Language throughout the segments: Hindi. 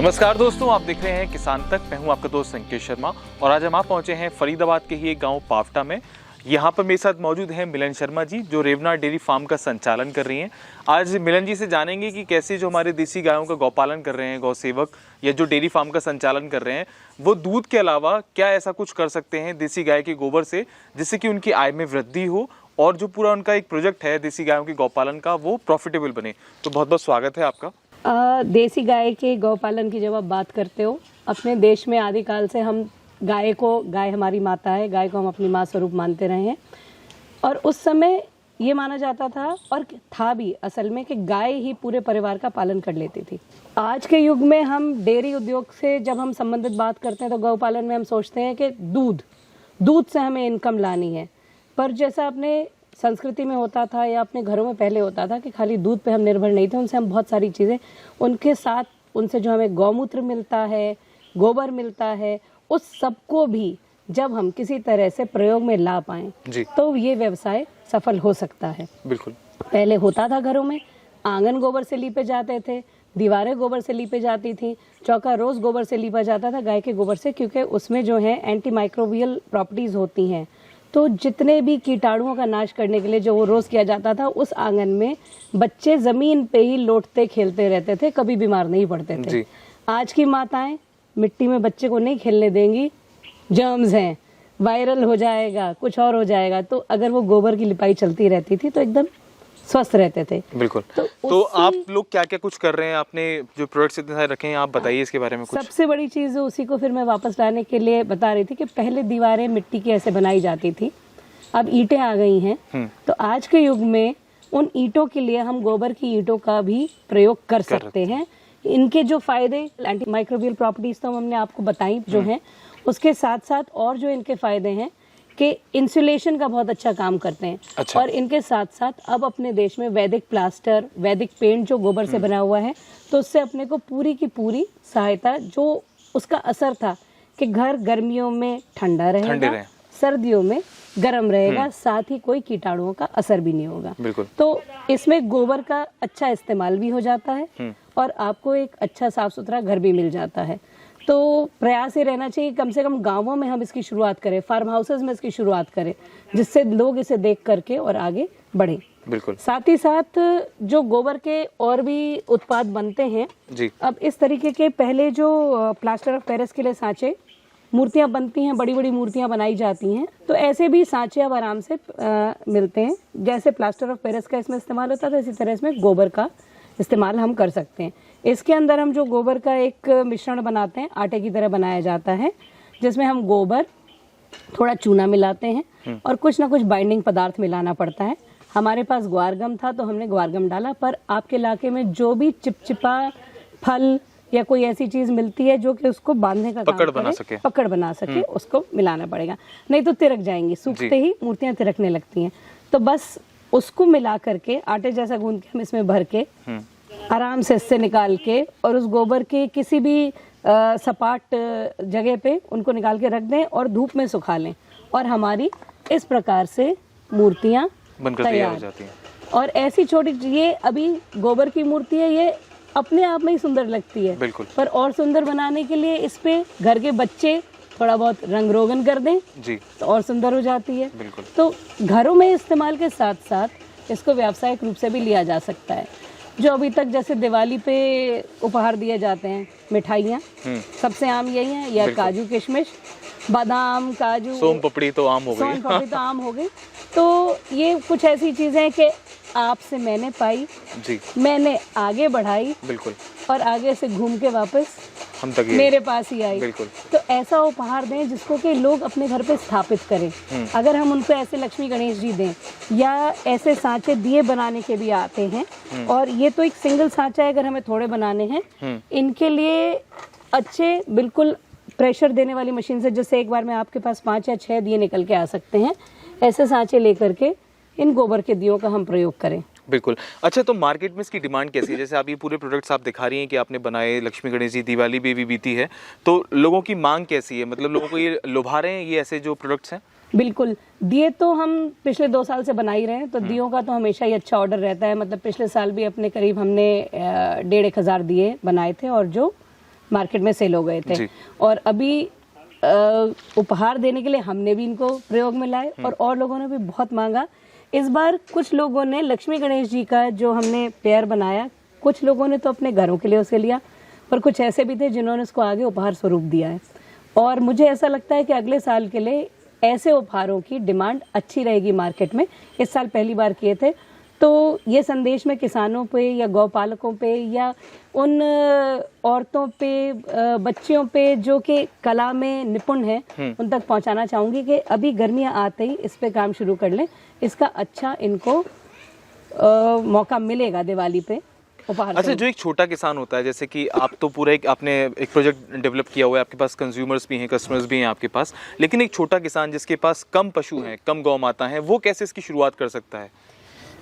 नमस्कार दोस्तों, आप देख रहे हैं किसान तक। मैं हूं आपका दोस्त संकेत शर्मा और आज हम आप पहुंचे हैं फरीदाबाद के ही एक गांव पावटा में। यहां पर मेरे साथ मौजूद हैं मिलन शर्मा जी, जो रेवना डेयरी फार्म का संचालन कर रही हैं। आज मिलन जी से जानेंगे कि कैसे जो हमारे देसी गायों का गौपालन कर रहे हैं गौ सेवक या जो डेयरी फार्म का संचालन कर रहे हैं, वो दूध के अलावा क्या ऐसा कुछ कर सकते हैं देसी गाय के गोबर से जिससे कि उनकी आय में वृद्धि हो और जो पूरा उनका एक प्रोजेक्ट है देसी गायों के गौपालन का वो प्रॉफिटेबल बने। तो बहुत बहुत स्वागत है आपका। देसी गाय के गौपालन की जब आप बात करते हो, अपने देश में आदिकाल से हम गाय हमारी माता है, गाय को हम अपनी माँ स्वरूप मानते रहे हैं। और उस समय ये माना जाता था और था भी असल में कि गाय ही पूरे परिवार का पालन कर लेती थी। आज के युग में हम डेयरी उद्योग से जब हम संबंधित बात करते हैं तो गौपालन में हम सोचते हैं कि दूध से हमें इनकम लानी है। पर जैसा अपने संस्कृति में होता था या अपने घरों में पहले होता था कि खाली दूध पे हम निर्भर नहीं थे, उनसे हम बहुत सारी चीज़ें उनके साथ उनसे जो हमें गौमूत्र मिलता है, गोबर मिलता है, उस सबको भी जब हम किसी तरह से प्रयोग में ला पाएं तो ये व्यवसाय सफल हो सकता है। बिल्कुल। पहले होता था घरों में आंगन गोबर से लीपे जाते थे, दीवारें गोबर से लीपे जाती थी, चौका रोज गोबर से लीपा जाता था गाय के गोबर से, क्योंकि उसमें जो है एंटी माइक्रोबियल प्रॉपर्टीज होती हैं। तो जितने भी कीटाणुओं का नाश करने के लिए जो वो रोज किया जाता था, उस आंगन में बच्चे जमीन पे ही लौटते खेलते रहते थे, कभी बीमार नहीं पड़ते थे। आज की माताएं मिट्टी में बच्चे को नहीं खेलने देंगी, जर्म्स हैं, वायरल हो जाएगा, कुछ और हो जाएगा। तो अगर वो गोबर की लिपाई चलती रहती थी तो एकदम स्वस्थ रहते थे। बिल्कुल। तो आप लोग क्या क्या कुछ कर रहे हैं? आपने जो प्रोडक्ट्स इतने सारे रखे हैं, आप बताइए इसके बारे में कुछ। सबसे बड़ी चीज उसी को फिर मैं वापस लाने के लिए बता रही थी कि पहले दीवारें मिट्टी की ऐसे बनाई जाती थी, अब ईंटें आ गई हैं। तो आज के युग में उन ईंटों के लिए हम गोबर की ईंटों का भी प्रयोग कर सकते हैं। इनके जो फायदे, एंटी माइक्रोबियल प्रॉपर्टीज तो हमने आपको बताई जो है, उसके साथ साथ और जो इनके फायदे हैं कि इंसुलेशन का बहुत अच्छा काम करते हैं। अच्छा। और इनके साथ साथ अब अपने देश में वैदिक प्लास्टर, वैदिक पेंट जो गोबर से बना हुआ है, तो उससे अपने को पूरी की पूरी सहायता, जो उसका असर था कि घर गर्मियों में ठंडा रहेगा, सर्दियों में गर्म रहेगा, साथ ही कोई कीटाणुओं का असर भी नहीं होगा। बिल्कुल। तो इसमें गोबर का अच्छा इस्तेमाल भी हो जाता है और आपको एक अच्छा साफ सुथरा घर भी मिल जाता है। तो प्रयास ये रहना चाहिए कम से कम गांवों में हम इसकी शुरुआत करें, फार्म हाउसेज में इसकी शुरुआत करें, जिससे लोग इसे देख करके और आगे बढ़े। बिल्कुल। साथ ही साथ जो गोबर के और भी उत्पाद बनते हैं जी। अब इस तरीके के पहले जो प्लास्टर ऑफ पेरिस के लिए सांचे, मूर्तियां बनती हैं, बड़ी बड़ी मूर्तियां बनाई जाती हैं, तो ऐसे भी सांचे अब आराम से मिलते हैं। जैसे प्लास्टर ऑफ पेरिस का इसमें इस्तेमाल होता था, इसी तरह इसमें गोबर का इस्तेमाल हम कर सकते हैं। इसके अंदर हम जो गोबर का एक मिश्रण बनाते हैं, आटे की तरह बनाया जाता है, जिसमें हम गोबर, थोड़ा चूना मिलाते हैं और कुछ ना कुछ बाइंडिंग पदार्थ मिलाना पड़ता है। हमारे पास ग्वारगम था तो हमने ग्वारगम डाला, पर आपके इलाके में जो भी चिपचिपा फल या कोई ऐसी चीज मिलती है जो कि उसको बांधने का पकड़ बना सके, उसको मिलाना पड़ेगा, नहीं तो तिरक जाएंगी। सूखते ही मूर्तियां तिरकने लगती हैं। तो बस उसको मिला करके आटे जैसा गूंद के हम इसमें भर के आराम से इससे निकाल के और उस गोबर के किसी भी सपाट जगह पे उनको निकाल के रख दें और धूप में सुखा लें, और हमारी इस प्रकार से मूर्तियां तैयार हो जाती हैं। और ऐसी छोटी, ये अभी गोबर की मूर्ति है, ये अपने आप में ही सुंदर लगती है। बिल्कुल। पर और सुंदर बनाने के लिए इस पे घर के बच्चे थोड़ा बहुत रंग रोगन कर दें जी, तो और सुंदर हो जाती है। बिल्कुल। तो घरों में इस्तेमाल के साथ साथ इसको व्यावसायिक रूप से भी लिया जा सकता है। जो अभी तक जैसे दिवाली पे उपहार दिए जाते हैं, मिठाइयाँ सबसे आम यही है, या काजू किशमिश, बादाम, काजू, सोन पापड़ी तो आम हो गई। तो ये कुछ ऐसी चीजें हैं कि आपसे मैंने पाई जी, मैंने आगे बढ़ाई, बिल्कुल, और आगे से घूम के वापस हम तक मेरे पास ही आई। बिल्कुल। तो ऐसा उपहार दें जिसको कि लोग अपने घर पे स्थापित करें। अगर हम उनको ऐसे लक्ष्मी गणेश जी दें, या ऐसे सांचे दिए बनाने के भी आते हैं, और ये तो एक सिंगल सांचा है, अगर हमें थोड़े बनाने हैं, इनके लिए अच्छे बिल्कुल प्रेशर देने वाली मशीन से, जिससे एक बार में आपके पास 5 या 6 दिए निकल के आ सकते हैं, ऐसे सांचे लेकर के इन गोबर के दियों का हम प्रयोग करें। बिल्कुल। अच्छा, तो मार्केट में इसकी डिमांड कैसी है? जैसे आप ये पूरे प्रोडक्ट्स आप दिखा रही हैं कि आपने बनाए, लक्ष्मी गणेश जी, दिवाली भी बीती है, तो लोगों की मांग कैसी है? मतलब लोगों को ये लुभा रहे हैं ये ऐसे जो प्रोडक्ट्स हैं? बिल्कुल। दिए तो हम पिछले 2 साल से बना ही रहे हैं, तो दियों का तो हमेशा ही अच्छा ऑर्डर रहता है। मतलब पिछले साल भी अपने करीब हमने 1,500 दिए बनाए थे, और जो मार्केट में सेल हो गए थे। और अभी उपहार देने के लिए हमने भी इनको प्रयोग में लाए और लोगों ने भी बहुत मांगा। इस बार कुछ लोगों ने लक्ष्मी गणेश जी का जो हमने पेयर बनाया, कुछ लोगों ने तो अपने घरों के लिए उसे लिया, पर कुछ ऐसे भी थे जिन्होंने उसको आगे उपहार स्वरूप दिया है। और मुझे ऐसा लगता है कि अगले साल के लिए ऐसे उपहारों की डिमांड अच्छी रहेगी मार्केट में। इस साल पहली बार किए थे, तो ये संदेश में किसानों पे या गौपालकों पे या उन औरतों पे, बच्चियों पे जो कि कला में निपुण है, उन तक पहुंचाना चाहूंगी कि अभी गर्मियां आते ही इस पे काम शुरू कर लें। इसका अच्छा इनको मौका मिलेगा दिवाली पे उपहार। अच्छा, जो एक छोटा किसान होता है, जैसे कि आप तो पूरा आपने एक प्रोजेक्ट डेवलप किया हुआ है, आपके पास कंज्यूमर्स भी हैं, कस्टमर्स भी हैं आपके पास, लेकिन एक छोटा किसान जिसके पास कम पशु हैं, कम गौ माता हैं, वो कैसे इसकी शुरुआत कर सकता है?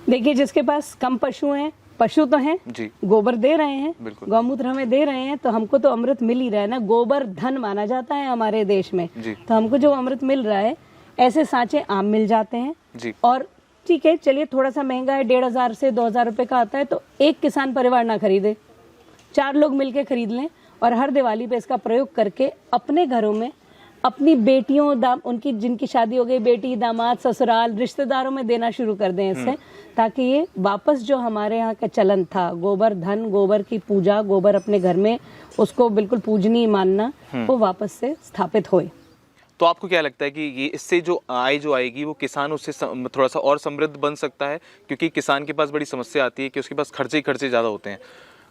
देखिए, जिसके पास कम पशु हैं, पशु तो हैं जी, गोबर दे रहे हैं, गौमूत्र हमें दे रहे हैं, तो हमको तो अमृत मिल ही रहा है ना। गोबर धन माना जाता है हमारे देश में, तो हमको जो अमृत मिल रहा है, ऐसे सांचे आम मिल जाते हैं जी। और ठीक है, चलिए थोड़ा सा महंगा है, 1500 से 2000 रुपए का आता है, तो एक किसान परिवार ना खरीदे, 4 लोग मिलके खरीद लें और हर दिवाली पे इसका प्रयोग करके अपने घरों में अपनी बेटियों, उनकी जिनकी शादी हो गई, बेटी, दामाद, ससुराल, रिश्तेदारों में देना शुरू कर दें इससे, ताकि ये वापस जो हमारे यहाँ का चलन था, गोबर धन, गोबर की पूजा, गोबर अपने घर में उसको बिल्कुल पूजनीय मानना, वो वापस से स्थापित होए। तो आपको क्या लगता है कि ये इससे जो आय जो आएगी वो किसान उससे थोड़ा सा और समृद्ध बन सकता है? क्योंकि किसान के पास बड़ी समस्या आती है कि उसके पास खर्चे ही खर्चे ज़्यादा होते हैं,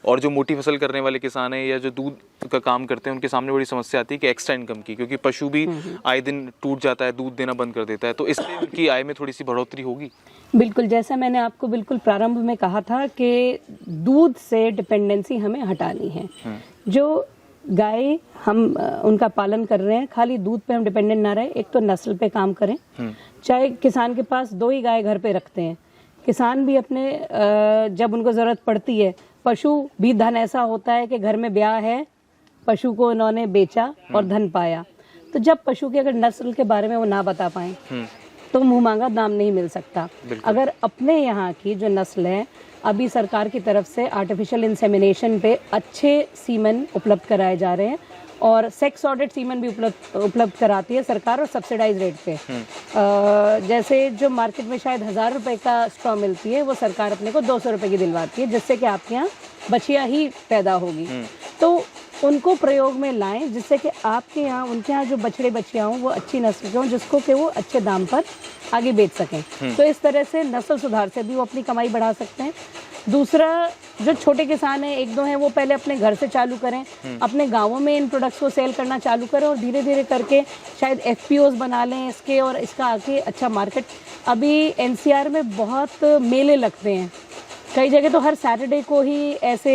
और जो मोटी फसल करने वाले किसान हैं या जो दूध का काम करते हैं, उनके सामने बड़ी समस्या आती है कि एक्स्ट्रा इनकम की, क्योंकि पशु भी आए दिन टूट जाता है, दूध देना बंद कर देता है, तो इससे उनकी आय में थोड़ी सी बढ़ोतरी होगी। बिल्कुल, जैसा मैंने आपको बिल्कुल प्रारंभ में कहा था कि दूध से डिपेंडेंसी हमें हटानी है। जो गाय हम उनका पालन कर रहे हैं, खाली दूध पे हम डिपेंडेंट ना रहे, एक तो नस्ल पे काम करें। चाहे किसान के पास 2 ही गाय घर पे रखते हैं, किसान भी अपने जब उनको जरूरत पड़ती है, पशु भी धन ऐसा होता है कि घर में ब्याह है, पशु को उन्होंने बेचा और धन पाया। तो जब पशु की अगर नस्ल के बारे में वो ना बता पाए तो मुंह मांगा दाम नहीं मिल सकता। अगर अपने यहाँ की जो नस्ल है, अभी सरकार की तरफ से आर्टिफिशियल इंसेमिनेशन पे अच्छे सीमन उपलब्ध कराए जा रहे हैं और सेक्स ऑडिट सीमन भी उपलब्ध कराती है सरकार, और सब्सिडाइज रेट पे। जैसे जो मार्केट में शायद 1000 रुपए का स्ट्रॉ मिलती है, वो सरकार अपने को 200 रुपए की दिलवाती है, जिससे कि आपके यहाँ बछिया ही पैदा होगी। तो उनको प्रयोग में लाएं, जिससे कि आपके यहाँ, उनके यहाँ जो बछड़े बछिया हों वो अच्छी नस्ल के हों, जिसको कि वो अच्छे दाम पर आगे बेच सकें। तो इस तरह से नस्ल सुधार से भी वो अपनी कमाई बढ़ा सकते हैं। दूसरा, जो छोटे किसान हैं, 1-2 हैं, वो पहले अपने घर से चालू करें, अपने गांवों में इन प्रोडक्ट्स को सेल करना चालू करें और धीरे धीरे करके शायद FPOs बना लें इसके, और इसका आगे अच्छा मार्केट। अभी NCR में बहुत मेले लगते हैं, कई जगह तो हर सैटरडे को ही ऐसे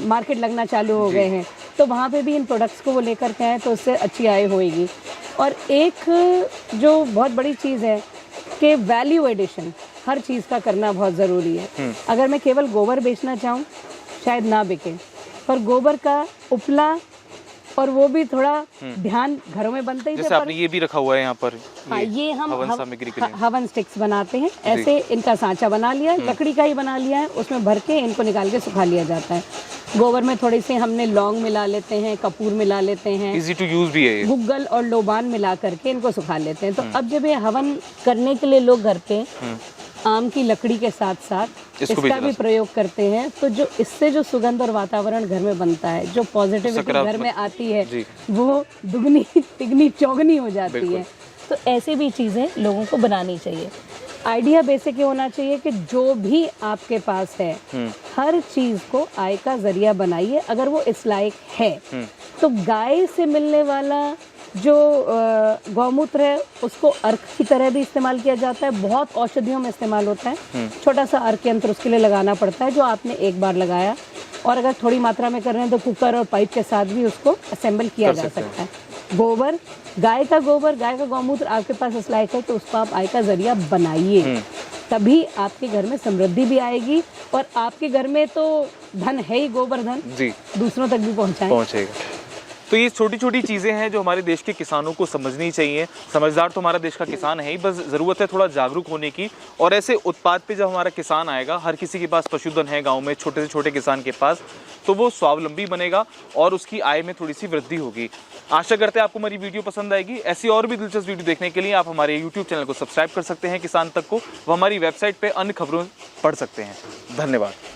मार्केट लगना चालू हो गए हैं, तो वहाँ पे भी इन प्रोडक्ट्स को वो लेकर के आए तो उससे अच्छी आय होएगी। और एक जो बहुत बड़ी चीज़ है कि वैल्यू एडिशन हर चीज़ का करना बहुत ज़रूरी है। अगर मैं केवल गोबर बेचना चाहूँ शायद ना बिके, पर गोबर का उपला और वो भी थोड़ा ध्यान घरों में बनते ही। जैसे आपने ये भी रखा हुआ है यहाँ पर, हाँ, ये हम हवन सामग्री के लिए हवन स्टिक्स बनाते हैं। ऐसे इनका सांचा बना लिया है, लकड़ी का ही बना लिया है, उसमें भर के इनको निकाल के सुखा लिया जाता है। गोबर में थोड़ी सी हमने लौंग मिला लेते हैं, कपूर मिला लेते हैं, इजी टू यूज भी है, गुग्गल और लोबान मिला करके इनको सुखा लेते हैं। तो अब जब ये हवन करने के लिए लोग घर पे आम की लकड़ी के साथ साथ इसका भी प्रयोग करते हैं, तो जो इससे जो सुगंध और वातावरण घर में बनता है, जो पॉजिटिविटी घर में आती है, वो दुगनी तिगनी चौगनी हो जाती है। तो ऐसी भी चीज़ें लोगों को बनानी चाहिए। आइडिया बेसिक ये होना चाहिए कि जो भी आपके पास है, हर चीज़ को आय का जरिया बनाइए। अगर वो इस लायक है तो गाय से मिलने वाला जो गौमूत्र है उसको अर्क की तरह भी इस्तेमाल किया जाता है, बहुत औषधियों में इस्तेमाल होता है। छोटा सा अर्क यंत्र उसके लिए लगाना पड़ता है, जो आपने एक बार लगाया, और अगर थोड़ी मात्रा में कर रहे हैं तो कुकर और पाइप के साथ भी उसको असेंबल किया जा सकता है। गोबर, गाय का गोबर, गाय का गौमूत्र आपके पास इस लायक है तो उसको आप आय का जरिया बनाइए, तभी आपके घर में समृद्धि भी आएगी और आपके घर में तो धन है ही, गोबर धन जी, दूसरों तक भी पहुंचेगा। तो ये छोटी छोटी चीज़ें हैं जो हमारे देश के किसानों को समझनी चाहिए। समझदार तो हमारा देश का किसान है ही, बस ज़रूरत है थोड़ा जागरूक होने की। और ऐसे उत्पाद पे जब हमारा किसान आएगा, हर किसी के पास पशुधन है गांव में, छोटे से छोटे किसान के पास, तो वो स्वावलंबी बनेगा और उसकी आय में थोड़ी सी वृद्धि होगी। आशा करते हैं आपको हमारी वीडियो पसंद आएगी। ऐसी और भी दिलचस्प वीडियो देखने के लिए आप हमारे यूट्यूब चैनल को सब्सक्राइब कर सकते हैं किसान तक को, वो हमारी वेबसाइट पे अन्य खबरों पढ़ सकते हैं। धन्यवाद।